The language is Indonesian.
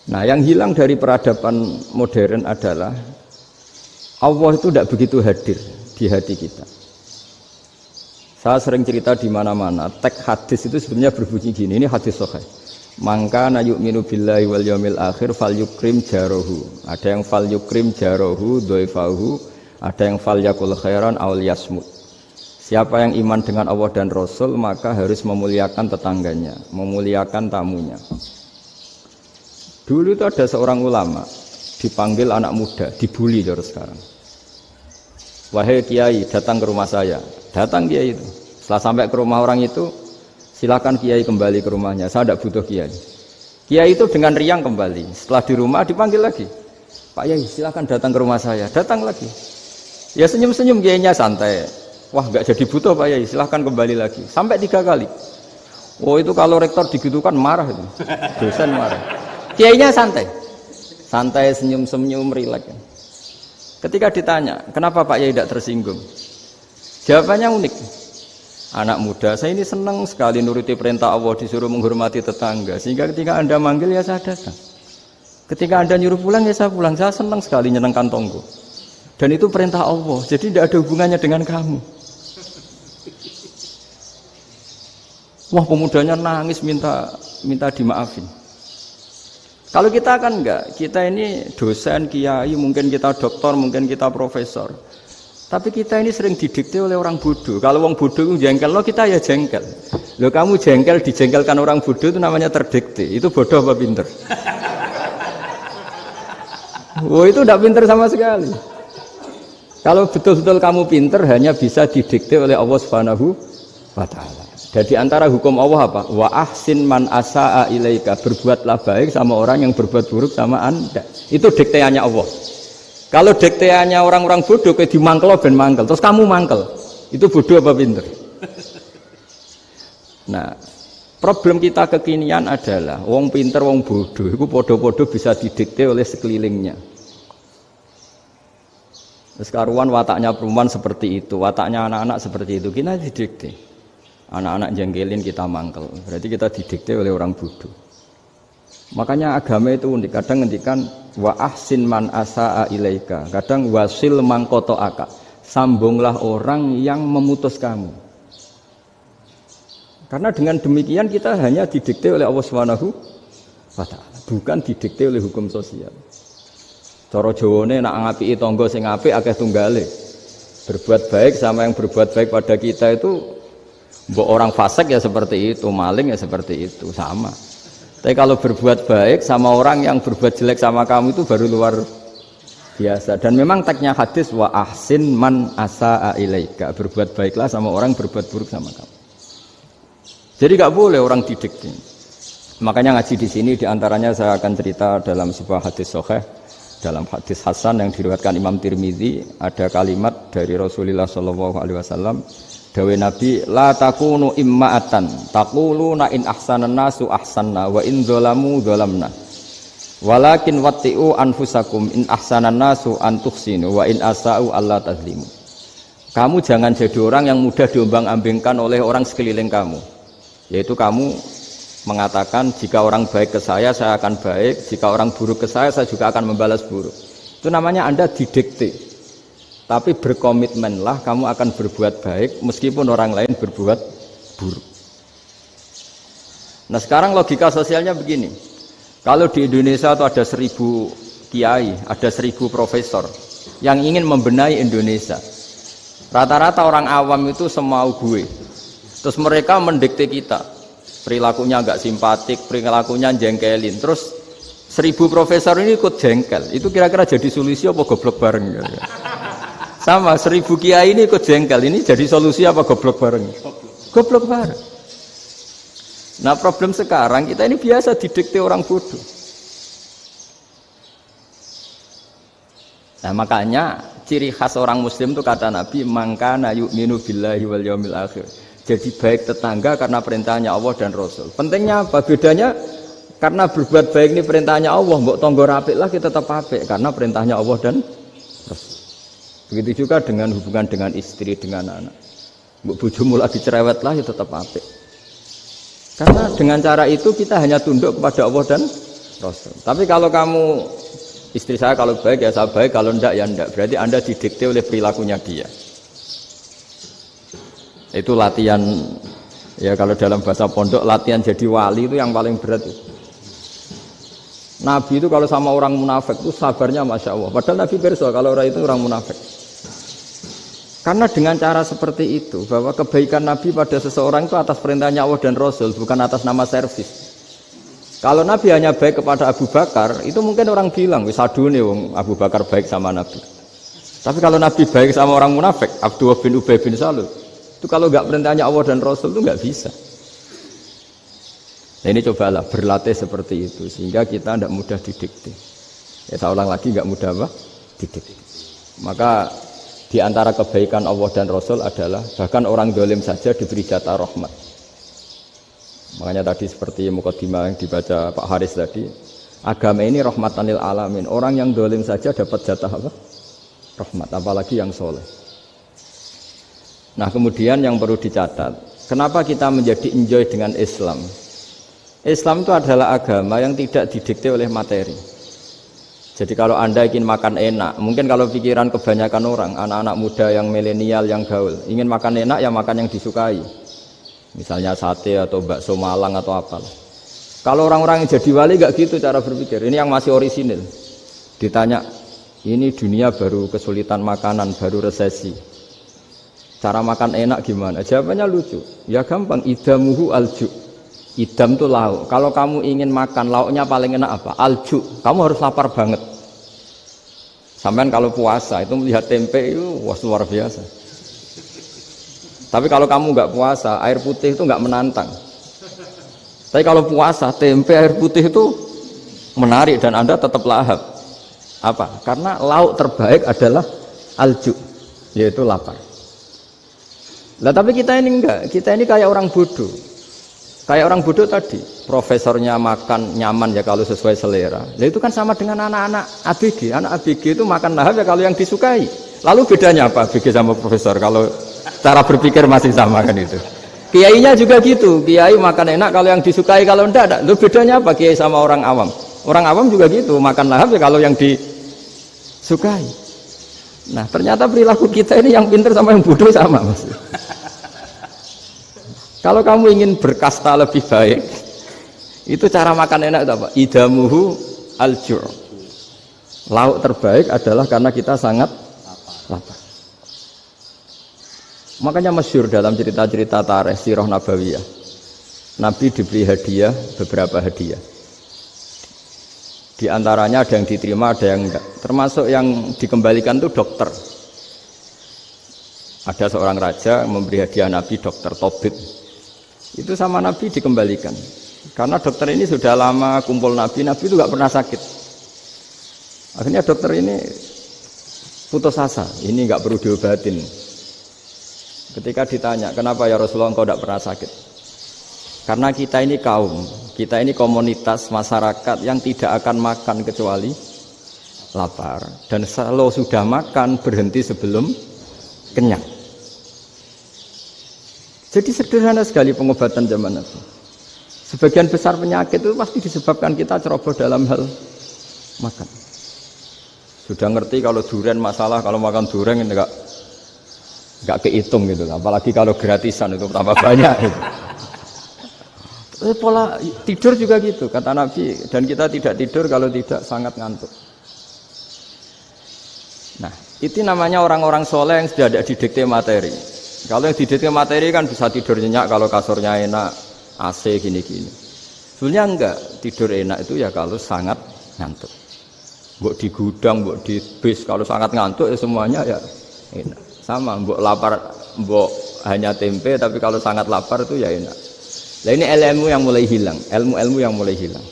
Nah, yang hilang dari peradaban modern adalah Allah itu tidak begitu hadir di hati kita. Saya sering cerita di mana-mana, teks hadis itu sebenarnya berbunyi gini, ini hadis sahih. Mangka na yu'minu billahi wal yaumil akhir falyukrim jarahu. Ada yang falyukrim jarahu dhaifahu, ada yang falyakul khairan aw liyasmut. Siapa yang iman dengan Allah dan Rasul maka harus memuliakan tetangganya, memuliakan tamunya. Dulu itu ada seorang ulama dipanggil anak muda, dibully terus sekarang. Wahai kiai, datang ke rumah saya. Datang kiai itu. Setelah sampai ke rumah orang itu, silakan kiai kembali ke rumahnya. Saya tidak butuh kiai. Kiai itu dengan riang kembali. Setelah di rumah dipanggil lagi. Pak Yai, silakan datang ke rumah saya. Datang lagi. Ya senyum-senyum kiainya santai. Wah, nggak jadi butuh Pak Yai. Silakan kembali lagi. Sampai 3 kali. Oh itu kalau rektor digitukan marah itu. Dosen marah. Kiainya santai. Santai, senyum-senyum, rileks. Ketika ditanya, kenapa Pak Yai tidak tersinggung? Jawabannya unik. Anak muda, saya ini senang sekali nuruti perintah Allah, disuruh menghormati tetangga. Sehingga ketika Anda manggil, ya saya datang. Ketika Anda nyuruh pulang, ya saya pulang. Saya senang sekali nyenengkan tonggo. Dan itu perintah Allah, jadi tidak ada hubungannya dengan kamu. Wah, pemudanya nangis minta dimaafin. Kalau kita kan enggak, kita ini dosen, kiai, mungkin kita doktor, mungkin kita profesor. Tapi kita ini sering didikte oleh orang bodoh. Kalau orang bodoh itu jengkel, lo kita ya jengkel. Lo kamu jengkel, dijengkelkan orang bodoh itu namanya terdikte. Itu bodoh apa pinter? Oh itu tidak pinter sama sekali. Kalau betul-betul kamu pinter, hanya bisa didikte oleh Allah Subhanahu wa Ta'ala. Jadi antara hukum Allah apa? Wa ahsin man asa'a ilaika, berbuatlah baik sama orang yang berbuat buruk sama Anda. Itu dikteannya Allah. Kalau dikteannya orang-orang bodoh kayak dimangkel ben mangkel, terus kamu mangkel. Itu bodoh apa pinter? Nah, problem kita kekinian adalah wong pinter wong bodoh itu podo-podo bisa didikte oleh sekelilingnya. Terus karuan wataknya perempuan seperti itu, wataknya anak-anak seperti itu, kita didikte. Anak-anak jengkelin kita mangkel, berarti kita didikte oleh orang bodoh. Makanya agama itu unik, kadang ngendikan wa ahsin man asa'a ilaika, kadang wasil man qata'aka, sambunglah orang yang memutus kamu. Karena dengan demikian kita hanya didikte oleh Allah Subhanahu wa Ta'ala, bukan didikte oleh hukum sosial. Cara Jawane nak ngapiki tangga sing apik akeh tunggale. Berbuat baik sama yang berbuat baik pada kita itu mbok orang fasik ya seperti itu, maling ya seperti itu, sama. Tapi kalau berbuat baik sama orang yang berbuat jelek sama kamu itu baru luar biasa. Dan memang teksnya hadis wa ahsin man asa'a ilaika, berbuat baiklah sama orang berbuat buruk sama kamu. Jadi enggak boleh orang didikte. Makanya ngaji di sini diantaranya saya akan cerita dalam sebuah hadis sahih, dalam hadis hasan yang diriwayatkan Imam Tirmizi, ada kalimat dari Rasulullah sallallahu alaihi wasallam. Dawe Nabi, la takunu imma'atan taquluna in ahsanan nasu ahsanna wa in dzalamu dzalamna walakin watti'u anfusakum in ahsanan nasu an tuhsinu wa in asa'u alla tazlimu. Kamu jangan jadi orang yang mudah diombang-ambingkan oleh orang sekeliling kamu, yaitu kamu mengatakan jika orang baik ke saya akan baik, jika orang buruk ke saya juga akan membalas buruk. Itu namanya Anda didikte. Tapi berkomitmenlah kamu akan berbuat baik meskipun orang lain berbuat buruk. Nah sekarang logika sosialnya begini. Kalau di Indonesia itu ada 1000 kiai, ada 1000 profesor yang ingin membenahi Indonesia. Rata-rata orang awam itu semau gue. Terus mereka mendikte kita. Perilakunya agak simpatik, perilakunya jengkelin. Terus 1000 profesor ini ikut jengkel. Itu kira-kira jadi solusi apa goblok bareng ya? Sama 1000 kiai ini ikut jengkel, ini jadi solusi apa goblok bareng? Goblok bareng. Nah problem sekarang kita ini biasa didikte orang bodoh. Nah makanya ciri khas orang muslim itu kata Nabi mangkana yu'minu billahi wal yaumil akhir. Jadi baik tetangga karena perintahnya Allah dan Rasul. Pentingnya apa? Bedanya karena berbuat baik ini perintahnya Allah, mbok tangga apik lah kita tetap apik karena perintahnya Allah dan Rasul. Begitu juga dengan hubungan dengan istri, dengan anak. Bojomu lagi cerewet lah ya tetap apik. Karena dengan cara itu kita hanya tunduk kepada Allah dan Rasul. Tapi kalau kamu istri saya kalau baik ya saya baik, kalau ndak ya ndak. Berarti Anda didikte oleh perilakunya dia. Itu latihan ya kalau dalam bahasa pondok latihan jadi wali itu yang paling berat itu. Nabi itu kalau sama orang munafik itu sabarnya Masya Allah. Padahal Nabi berso kalau orang itu orang munafik. Karena dengan cara seperti itu bahwa kebaikan Nabi pada seseorang itu atas perintahnya Allah dan Rasul, bukan atas nama servis. Kalau Nabi hanya baik kepada Abu Bakar, itu mungkin orang bilang wis adune wong Abu Bakar baik sama Nabi. Tapi kalau Nabi baik sama orang munafik, Abdullah bin Ubay bin Salul, itu kalau nggak perintahnya Allah dan Rasul itu nggak bisa. Nah ini cobalah berlatih seperti itu sehingga kita tidak mudah didikte. Ya saya ulang lagi nggak mudah apa? Didikte. Maka di antara kebaikan Allah dan Rasul adalah bahkan orang dolim saja diberi jatah rahmat. Makanya tadi seperti mukadimah yang dibaca Pak Haris tadi, agama ini rahmatan lil alamin. Orang yang dolim saja dapat jatah apa? Rahmat, apalagi yang soleh. Nah kemudian yang perlu dicatat, kenapa kita menjadi enjoy dengan Islam? Islam itu adalah agama yang tidak didikte oleh materi. Jadi kalau Anda ingin makan enak, mungkin kalau pikiran kebanyakan orang, anak-anak muda yang milenial, yang gaul, ingin makan enak ya makan yang disukai. Misalnya sate atau bakso Malang atau apa. Kalau orang-orang yang jadi wali gak gitu cara berpikir. Ini yang masih orisinil. Ditanya, ini dunia baru kesulitan makanan, baru resesi. Cara makan enak gimana? Jawabannya lucu. Ya gampang, idamuhu alju. Idam itu lauk. Kalau kamu ingin makan lauknya paling enak apa? Alju. Kamu harus lapar banget. Sampai kalau puasa itu melihat tempe itu wah luar biasa. Tapi kalau kamu nggak puasa, air putih itu nggak menantang. Tapi kalau puasa, tempe air putih itu menarik dan Anda tetap lahap. Apa? Karena lauk terbaik adalah alju, yaitu lapar. Lah tapi kita ini enggak, kita ini kayak orang bodoh. Kayak orang bodoh tadi, profesornya makan nyaman ya kalau sesuai selera. Nah itu kan sama dengan anak-anak ABG. Anak ABG itu makan lahap ya kalau yang disukai. Lalu bedanya apa ABG sama profesor? Kalau cara berpikir masih sama kan itu. Kiainya juga gitu. Kiai makan enak kalau yang disukai, kalau enggak. Lalu bedanya apa kiai sama orang awam? Orang awam juga gitu, makan lahap ya kalau yang disukai. Nah ternyata perilaku kita ini yang pintar sama yang bodoh sama mas. Kalau kamu ingin berkasta lebih baik, itu cara makan enak itu apa? Idamuhu al-ju'. Lauk terbaik adalah karena kita sangat lapar. Makanya masyhur dalam cerita-cerita tarikh sirah nabawiyah. Nabi diberi hadiah, beberapa hadiah. Di antaranya ada yang diterima, ada yang enggak. Termasuk yang dikembalikan itu dokter. Ada seorang raja memberi hadiah Nabi dokter Tobit. Itu sama Nabi dikembalikan. Karena dokter ini sudah lama kumpul Nabi itu nggak pernah sakit. Akhirnya dokter ini putus asa, ini nggak perlu diobatin. Ketika ditanya, kenapa ya Rasulullah engkau tidak pernah sakit? Karena kita ini kaum, kita ini komunitas masyarakat yang tidak akan makan kecuali lapar. Dan kalau sudah makan berhenti sebelum kenyang. Jadi sederhana sekali pengobatan zaman Nabi. Sebagian besar penyakit itu pasti disebabkan kita ceroboh dalam hal makan. Sudah ngerti kalau durian masalah, kalau makan durian enggak kehitung gitu. Apalagi kalau gratisan itu tambah banyak gitu. Pola tidur juga gitu kata Nabi, dan kita tidak tidur kalau tidak sangat ngantuk. Nah, itu namanya orang-orang soleh yang sudah ada didikte materi. Kalau yang didikte materi kan bisa tidur nyenyak kalau kasurnya enak, AC gini-gini. Sebenarnya enggak, tidur enak itu ya kalau sangat ngantuk. Mbok di gudang, mbok di bis, kalau sangat ngantuk ya semuanya ya enak. Sama, mbok lapar, mbok hanya tempe, tapi kalau sangat lapar itu ya enak. Nah ini ilmu yang mulai hilang, ilmu-ilmu yang mulai hilang.